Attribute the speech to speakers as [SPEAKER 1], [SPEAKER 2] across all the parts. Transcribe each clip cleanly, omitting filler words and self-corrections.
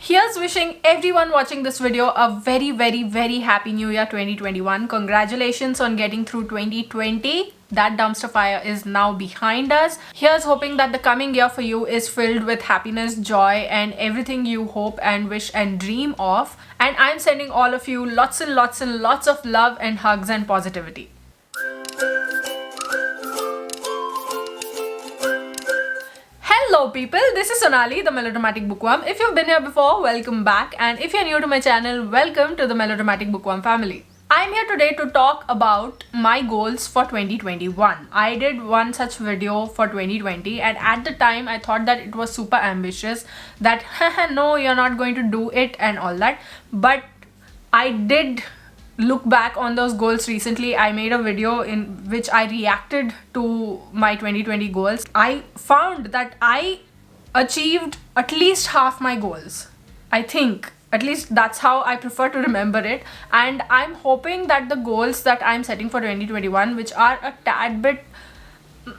[SPEAKER 1] Here's wishing everyone watching this video a very happy new year 2021. Congratulations on getting through 2020. That dumpster fire is now behind us. Here's hoping that the coming year for you is filled with happiness, joy, and everything you hope and wish and dream of. And I'm sending all of you lots and lots of love and hugs and positivity. Hello people, this is Sonali, the Melodramatic Bookworm. If you've been here before, welcome back, and if you're new to my channel, welcome to the Melodramatic Bookworm family. I'm here today to talk about my goals for 2021. I did one such video for 2020 and at the time I thought that it was super ambitious, that no, you're not going to do it and all that, but I did look back on those goals recently. I made a video in which I reacted to my 2020 goals. I found that I achieved at least half my goals. I think at least that's how I prefer to remember it, and I'm hoping that the goals that I'm setting for 2021, which are a tad bit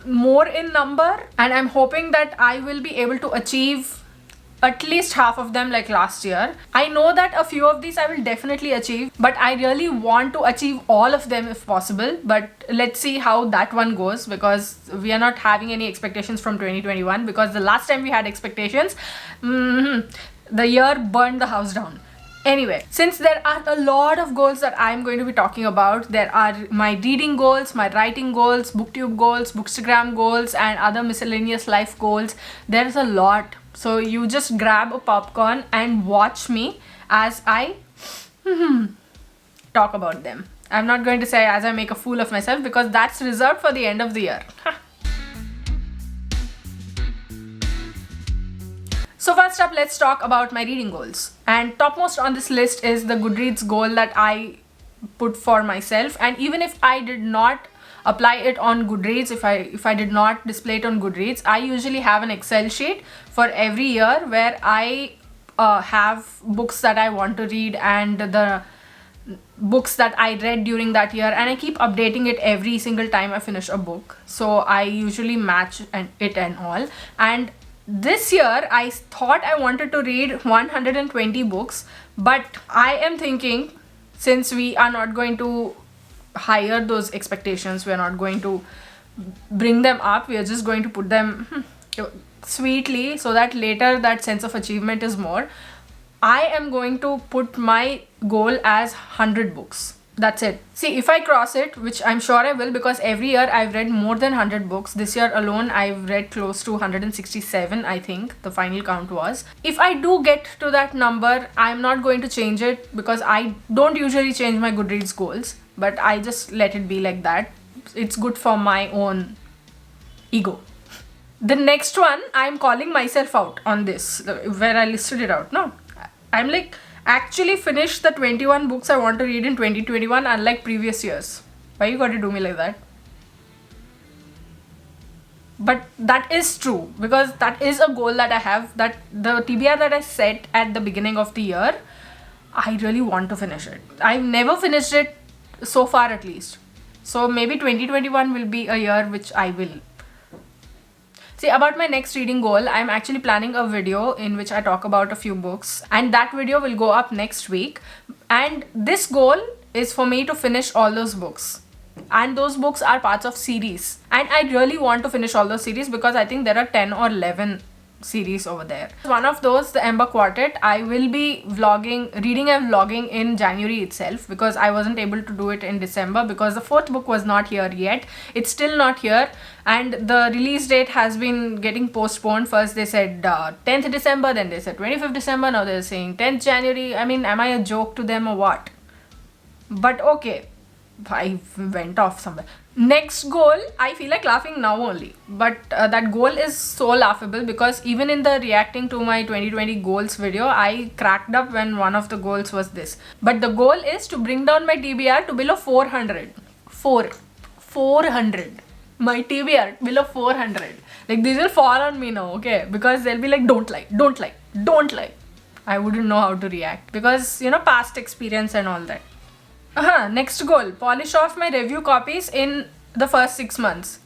[SPEAKER 1] more in number, and I'm hoping that I will be able to achieve at least half of them like last year. I know that a few of these I will definitely achieve, but I really want to achieve all of them if possible. But let's see how that one goes, because we are not having any expectations from 2021, because the last time we had expectations, the year burned the house down. Anyway, since there are a lot of goals that I'm going to be talking about, there are my reading goals, my writing goals, Booktube goals, Bookstagram goals, and other miscellaneous life goals. There's a lot. So you just grab a popcorn and watch me as I talk about them. I'm not going to say as I make a fool of myself, because that's reserved for the end of the year. So first up, let's talk about my reading goals. And topmost on this list is the Goodreads goal that I put for myself. And even if I did not apply it on Goodreads, if I did not display it on Goodreads, I usually have an Excel sheet for every year where I have books that I want to read and the books that I read during that year, and I keep updating it every single time I finish a book. So I usually match it and all. And this year I thought I wanted to read 120 books, but I am thinking, since we are not going to higher those expectations, we are not going to bring them up, we are just going to put them sweetly, so that later that sense of achievement is more. I am going to put my goal as 100 books. That's it. See, if I cross it, which I'm sure I will, because every year I've read more than 100 books. This year alone I've read close to 167, I think the final count was. If I do get to that number, I'm not going to change it, because I don't usually change my Goodreads goals, but I just let it be like that. It's good for my own ego. The next one, I'm calling myself out on this, where I listed it out. No, I'm like, actually finish the 21 books I want to read in 2021, unlike previous years. Why you got to do me like that? But that is true, because that is a goal that I have, that the TBR that I set at the beginning of the year, I really want to finish it. I've never finished it so far, at least. So maybe 2021 will be a year which I will. See, about my next reading goal, I'm actually planning a video in which I talk about a few books, and that video will go up next week. And this goal is for me to finish all those books. And those books are parts of series. And I really want to finish all those series, because I think there are 10 or 11 series over there. One of those, the Ember Quartet, I will be reading and vlogging in January itself, because I wasn't able to do it in December because the fourth book was not here yet. It's still not here, and the release date has been getting postponed. First they said 10th December, then they said 25th December, now they're saying 10th January. I mean, am I a joke to them or what? But okay, I went off somewhere. Next goal, I feel like laughing now only, but that goal is so laughable, because even in the reacting to my 2020 goals video, I cracked up when one of the goals was this. But the goal is to bring down my TBR to below 400. 400. My TBR below 400. Like, these will fall on me now, okay? Because they'll be like, don't lie. I wouldn't know how to react, because, you know, past experience and all that. Next goal, polish off my review copies in the first 6 months.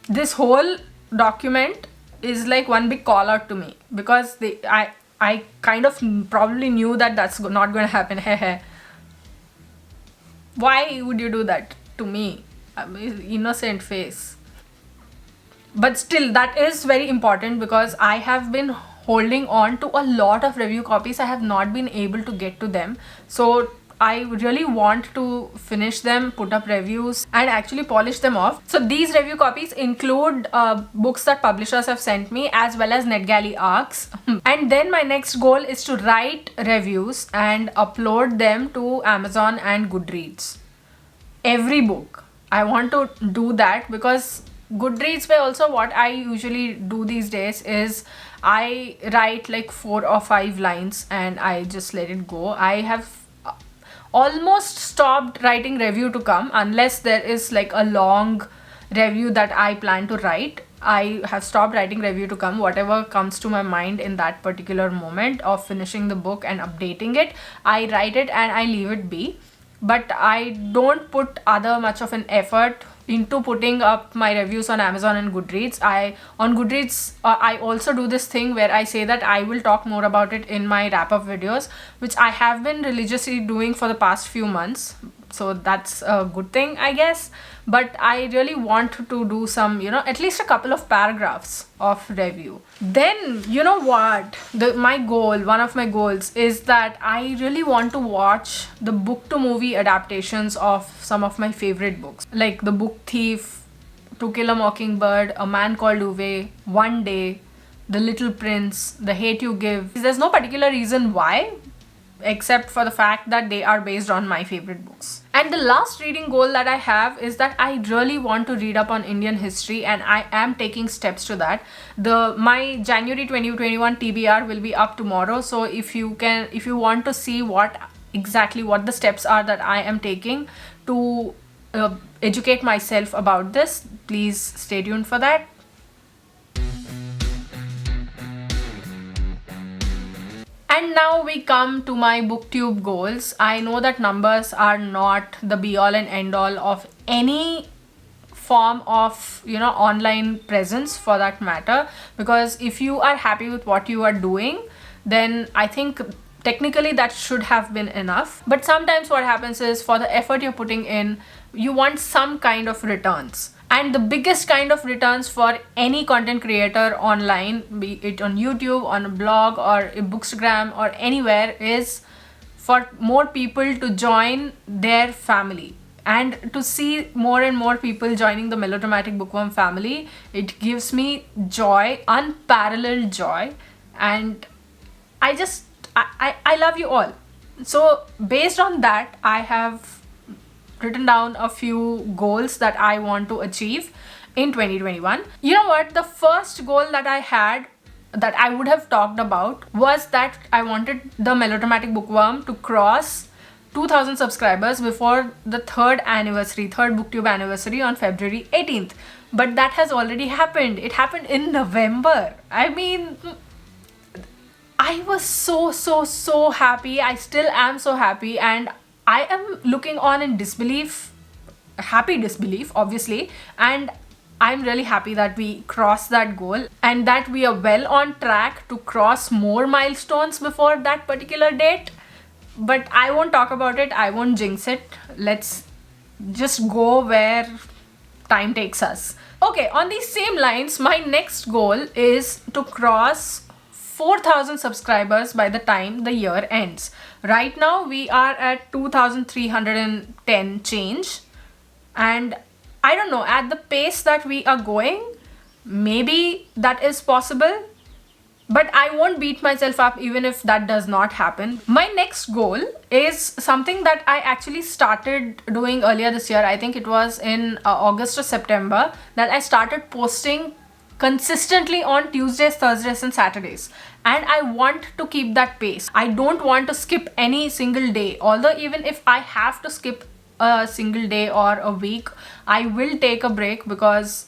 [SPEAKER 1] This whole document is like one big call out to me, because I kind of probably knew that that's not going to happen. Why would you do that to me? I mean, innocent face. But still, that is very important, because I have been holding on to a lot of review copies. I have not been able to get to them, so I really want to finish them, put up reviews, and actually polish them off. So these review copies include books that publishers have sent me, as well as NetGalley arcs. And then my next goal is to write reviews and upload them to Amazon and Goodreads. Every book. I want to do that, because Goodreads way also, what I usually do these days is I write like 4 or 5 lines and I just let it go. I have almost stopped writing review to come, unless there is like a long review that I plan to write. I have stopped writing review to come. Whatever comes to my mind in that particular moment of finishing the book and updating it, I write it and I leave it be. But I don't put other much of an effort into putting up my reviews on Amazon and Goodreads. On Goodreads, I also do this thing where I say that I will talk more about it in my wrap-up videos, which I have been religiously doing for the past few months. So that's a good thing, I guess. But I really want to do some, at least a couple of paragraphs of review. Then, you know what? One of my goals is that I really want to watch the book to movie adaptations of some of my favorite books, like The Book Thief, To Kill a Mockingbird, A Man Called Uwe, One Day, The Little Prince, The Hate You Give. There's no particular reason why, except for the fact that they are based on my favorite books. And the last reading goal that I have is that I really want to read up on Indian history, and I am taking steps to that. My January 2021 TBR will be up tomorrow, so if you want to see what the steps are that I am taking to educate myself about this, please stay tuned for that. And now we come to my Booktube goals. I know that numbers are not the be-all and end-all of any form of online presence, for that matter, because if you are happy with what you are doing, then I think technically that should have been enough. But sometimes what happens is, for the effort you're putting in, you want some kind of returns. And the biggest kind of returns for any content creator online, be it on YouTube, on a blog, or a Bookstagram, or anywhere, is for more people to join their family. And to see more and more people joining the Melodramatic Bookworm family, it gives me joy, unparalleled joy. And I love you all. So based on that, I have written down a few goals that I want to achieve in 2021. You know what? The first goal that I had, that I would have talked about, was that I wanted the Melodramatic Bookworm to cross 2,000 subscribers before the third Booktube anniversary on February 18th. But that has already happened. It happened in November. I mean, I was so happy. I still am so happy, and I am looking on in happy disbelief, obviously, and I'm really happy that we crossed that goal, and that we are well on track to cross more milestones before that particular date. But I won't talk about it, I won't jinx it. Let's just go where time takes us. Okay, on these same lines, my next goal is to cross 4,000 subscribers by the time the year ends. Right now we are at 2,310 change, and I don't know, at the pace that we are going, maybe that is possible, but I won't beat myself up even if that does not happen. My next goal is something that I actually started doing earlier this year. I think it was in August or September that I started posting consistently on Tuesdays, Thursdays and Saturdays, and I want to keep that pace. I don't want to skip any single day, although even if I have to skip a single day or a week, I will take a break, because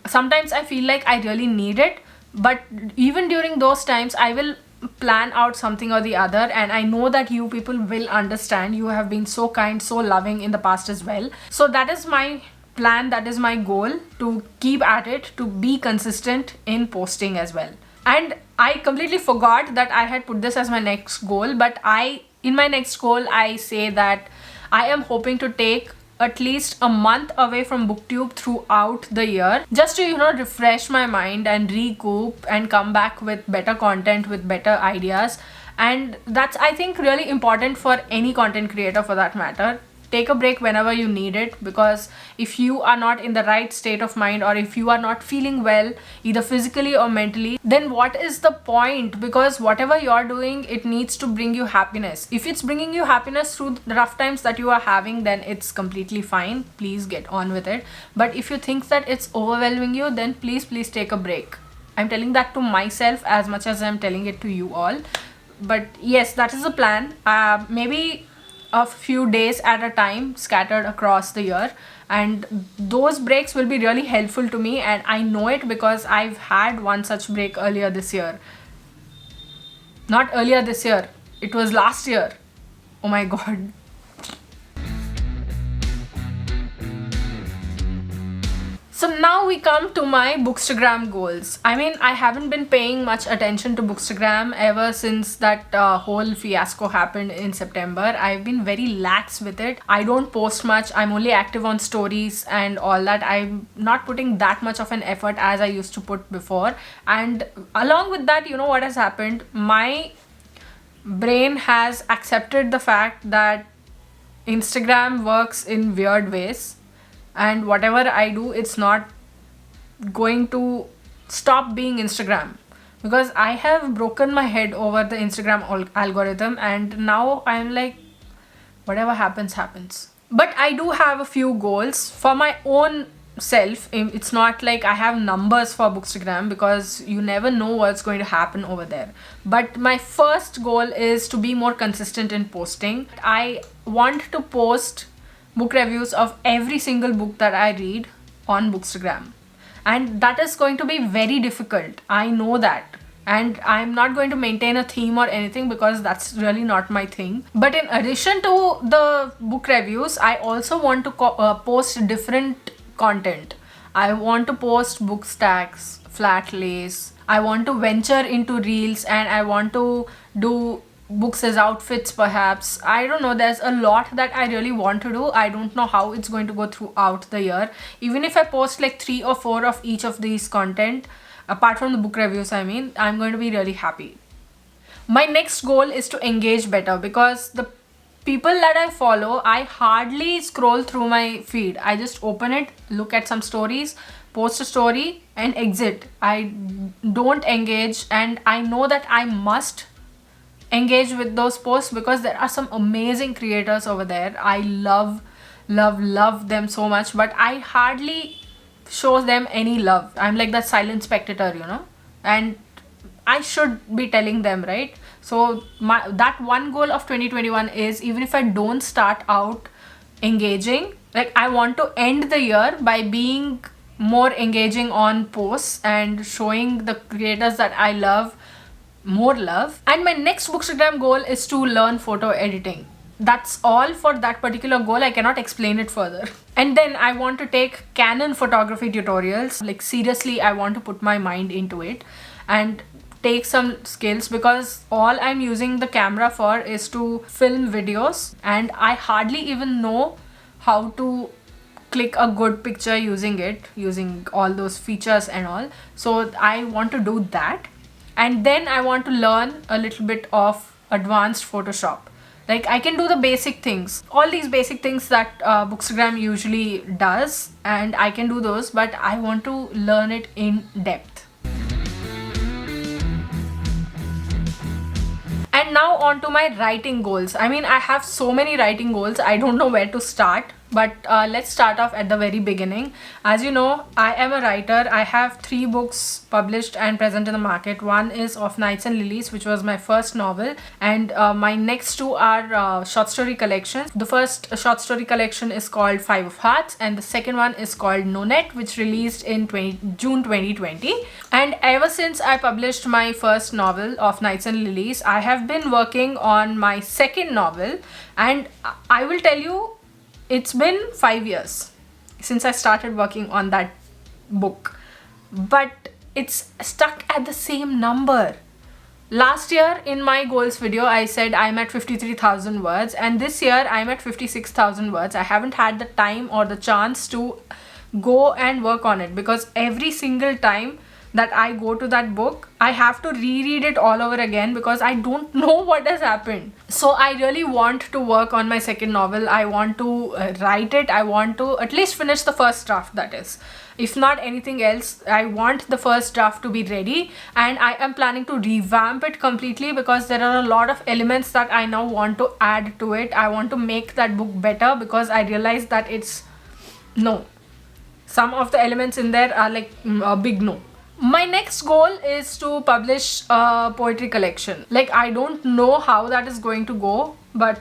[SPEAKER 1] sometimes I feel like I really need it. But even during those times, I will plan out something or the other, and I know that you people will understand. You have been so kind, so loving in the past as well. So that is my plan, that is my goal, to keep at it, to be consistent in posting as well. And I completely forgot that I had put this as my next goal, but in my next goal I say that I am hoping to take at least a month away from booktube throughout the year, just to refresh my mind and recoup and come back with better content, with better ideas. And that's, I think, really important for any content creator for that matter. Take a break whenever you need it, because if you are not in the right state of mind, or if you are not feeling well either physically or mentally, then what is the point? Because whatever you're doing, it needs to bring you happiness. If it's bringing you happiness through the rough times that you are having, then it's completely fine. Please get on with it. But if you think that it's overwhelming you, then please take a break. I'm telling that to myself as much as I'm telling it to you all. But yes, that is the plan. Maybe a few days at a time scattered across the year, and those breaks will be really helpful to me, and I know it because I've had one such break earlier this year. Not earlier this year, it was last year. Oh my god. So now we come to my Bookstagram goals. I mean, I haven't been paying much attention to Bookstagram ever since that whole fiasco happened in September. I've been very lax with it. I don't post much. I'm only active on stories and all that. I'm not putting that much of an effort as I used to put before. And along with that, you know what has happened? My brain has accepted the fact that Instagram works in weird ways. And whatever I do, it's not going to stop being Instagram, because I have broken my head over the Instagram algorithm, and now I'm like, whatever happens, happens. But I do have a few goals for my own self. It's not like I have numbers for Bookstagram, because you never know what's going to happen over there. But my first goal is to be more consistent in posting. I want to post book reviews of every single book that I read on Bookstagram, and that is going to be very difficult. I know that, and I'm not going to maintain a theme or anything, because that's really not my thing. But in addition to the book reviews, I also want to post different content. I want to post book stacks, flat lays. I want to venture into reels, and I want to do books as outfits perhaps. I don't know, there's a lot that I really want to do. I don't know how it's going to go throughout the year. Even if I post like 3 or 4 of each of these content, apart from the book reviews, I mean, I'm going to be really happy. My next goal is to engage better, because the people that I follow, I hardly scroll through my feed. I just open it, look at some stories, post a story and exit. I don't engage, and I know that I must engage with those posts, because there are some amazing creators over there. I love them so much, but I hardly show them any love. I'm like that silent spectator, and I should be telling them, right? So that one goal of 2021 is, even if I don't start out engaging, like, I want to end the year by being more engaging on posts and showing the creators that I love more love. And my next Bookstagram goal is to learn photo editing. That's all for that particular goal. I cannot explain it further. And then I want to take Canon photography tutorials. Like, seriously, I want to put my mind into it and take some skills, because all I'm using the camera for is to film videos, and I hardly even know how to click a good picture using all those features and all. So I want to do that. And then I want to learn a little bit of advanced Photoshop. Like, I can do the basic things, all these basic things that Bookstagram usually does, and I can do those, but I want to learn it in depth. And now on to my writing goals. I mean, I have so many writing goals, I don't know where to start. But let's start off at the very beginning. As you know, I am a writer. I have 3 books published and present in the market. One is Of Nights and Lilies, which was my first novel, and my next 2 are short story collections. The first short story collection is called 5 of Hearts, and the second one is called No Net, which released in June 2020. And ever since I published my first novel, Of Nights and Lilies, I have been working on my second novel, and I will tell you, it's been 5 years. since I started working on that book. But it's stuck at the same number. Last year in my goals video, I said I'm at 53,000 words, and this year I'm at 56,000 words. I haven't had the time or the chance to go and work on it, because every single time that I go to that book, I have to reread it all over again because I don't know what has happened. So I really want to work on my second novel. I want to write it. I want to at least finish the first draft, that is. If not anything else, I want the first draft to be ready, and I am planning to revamp it completely because there are a lot of elements that I now want to add to it. I want to make that book better because I realized that some of the elements in there are like a big no. My next goal is to publish a poetry collection. Like, I don't know how that is going to go, but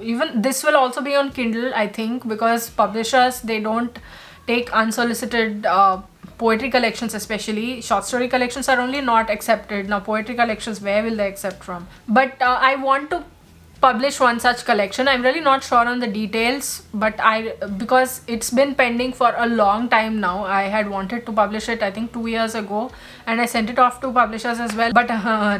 [SPEAKER 1] even this will also be on Kindle, I think, because publishers, they don't take unsolicited poetry collections, especially. Short story collections are only not accepted. Now poetry collections, where will they accept from? But I want to publish one such collection. I'm really not sure on the details, but because it's been pending for a long time now. I had wanted to publish it, I think 2 years ago, and I sent it off to publishers as well, but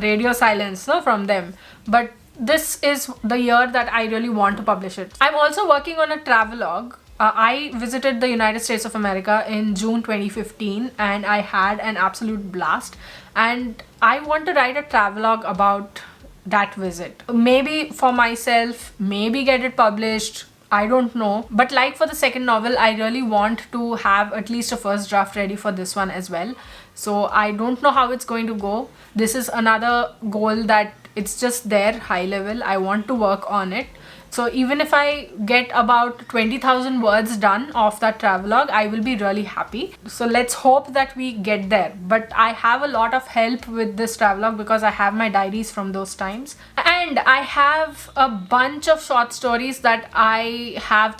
[SPEAKER 1] radio silence from them. But this is the year that I really want to publish it. I'm also working on a travelogue. I visited the United States of America in June 2015, and I had an absolute blast, and I want to write a travelogue about that visit. Maybe for myself, maybe get it published, I don't know. But like for the second novel, I really want to have at least a first draft ready for this one as well. So I don't know how it's going to go. This is another goal that it's just there, high level. I want to work on it. So even if I get about 20,000 words done of that travelogue, I will be really happy. So let's hope that we get there. But I have a lot of help with this travelogue because I have my diaries from those times. And I have a bunch of short stories that I had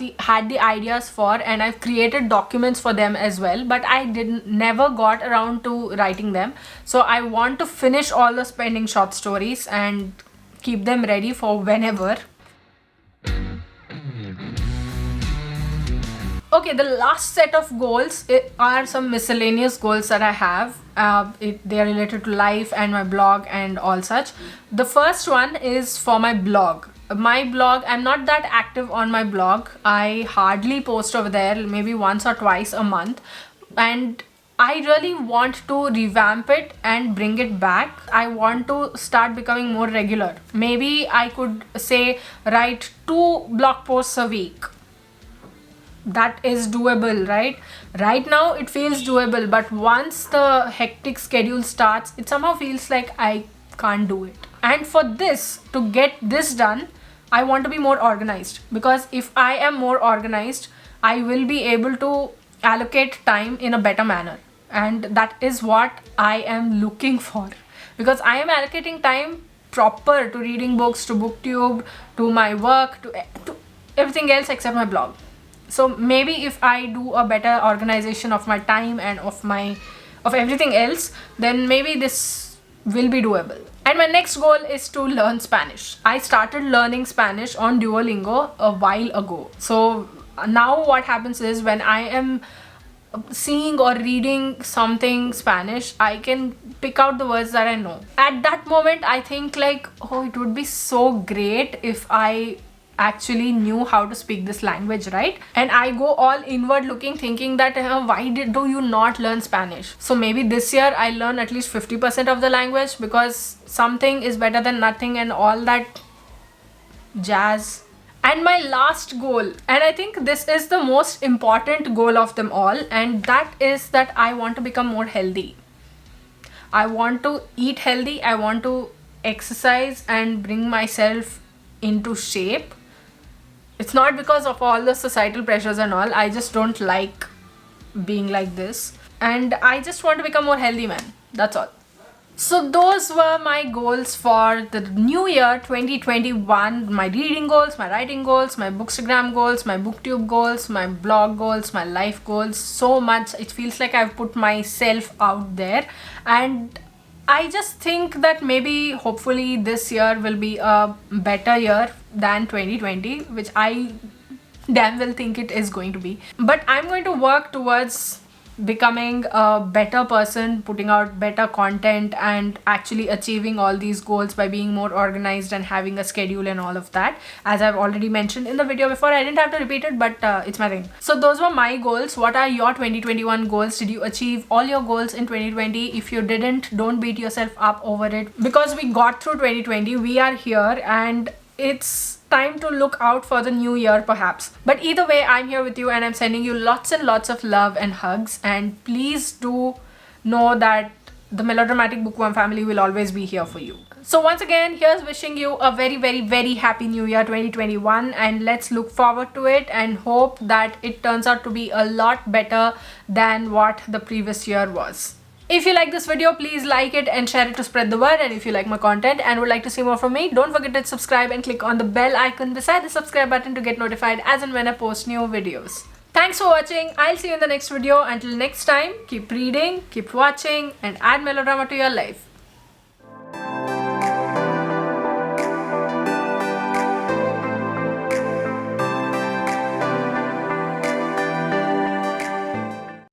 [SPEAKER 1] the ideas for, and I've created documents for them as well, but I never got around to writing them. So I want to finish all the pending short stories and keep them ready for whenever. Okay, the last set of goals are some miscellaneous goals that I have. They are related to life and my blog and all such. The first one is for my blog. My blog, I'm not that active on my blog. I hardly post over there, maybe once or twice a month. And I really want to revamp it and bring it back. I want to start becoming more regular. Maybe I could say write 2 blog posts a week. That is doable, right? Right now it feels doable, but once the hectic schedule starts, it somehow feels like I can't do it. And for this, to get this done, I want to be more organized, because if I am more organized, I will be able to allocate time in a better manner, and that is what I am looking for, because I am allocating time proper to reading books, to Booktube, to my work, to everything else except my blog. So maybe if I do a better organization of my time and of everything else, then maybe this will be doable. And my next goal is to learn Spanish. I started learning Spanish on Duolingo a while ago. So now what happens is, when I am seeing or reading something Spanish, I can pick out the words that I know. At that moment, I think like, oh, it would be so great if I actually knew how to speak this language, right? And I go all inward looking, thinking that why do you not learn Spanish? So maybe this year I learn at least 50% of the language, because something is better than nothing and all that jazz. And my last goal, and I think this is the most important goal of them all, and that is that I want to become more healthy. I want to eat healthy, I want to exercise and bring myself into shape. It's not because of all the societal pressures and all. I just don't like being like this. And I just want to become more healthy, man. That's all. So those were my goals for the new year 2021. My reading goals, my writing goals, my Bookstagram goals, my Booktube goals, my blog goals, my life goals. So much. It feels like I've put myself out there. And I just think that maybe hopefully this year will be a better year than 2020, which I damn well think it is going to be. But I'm going to work towards becoming a better person, putting out better content, and actually achieving all these goals by being more organized and having a schedule and all of that. As I've already mentioned in the video before, I didn't have to repeat it, but it's my thing. So those were my goals. What are your 2021 goals? Did you achieve all your goals in 2020? If you didn't, don't beat yourself up over it, because we got through 2020. We are here, and it's time to look out for the new year perhaps. But either way, I'm here with you, and I'm sending you lots and lots of love and hugs. And please do know that the Melodramatic Bookworm family will always be here for you. So once again, here's wishing you a very, very, very happy new year 2021, and let's look forward to it and hope that it turns out to be a lot better than what the previous year was. If you like this video, please like it and share it to spread the word. And if you like my content and would like to see more from me, don't forget to subscribe and click on the bell icon beside the subscribe button to get notified as and when I post new videos. Thanks for watching. I'll see you in the next video. Until next time, keep reading, keep watching, and add melodrama to your life.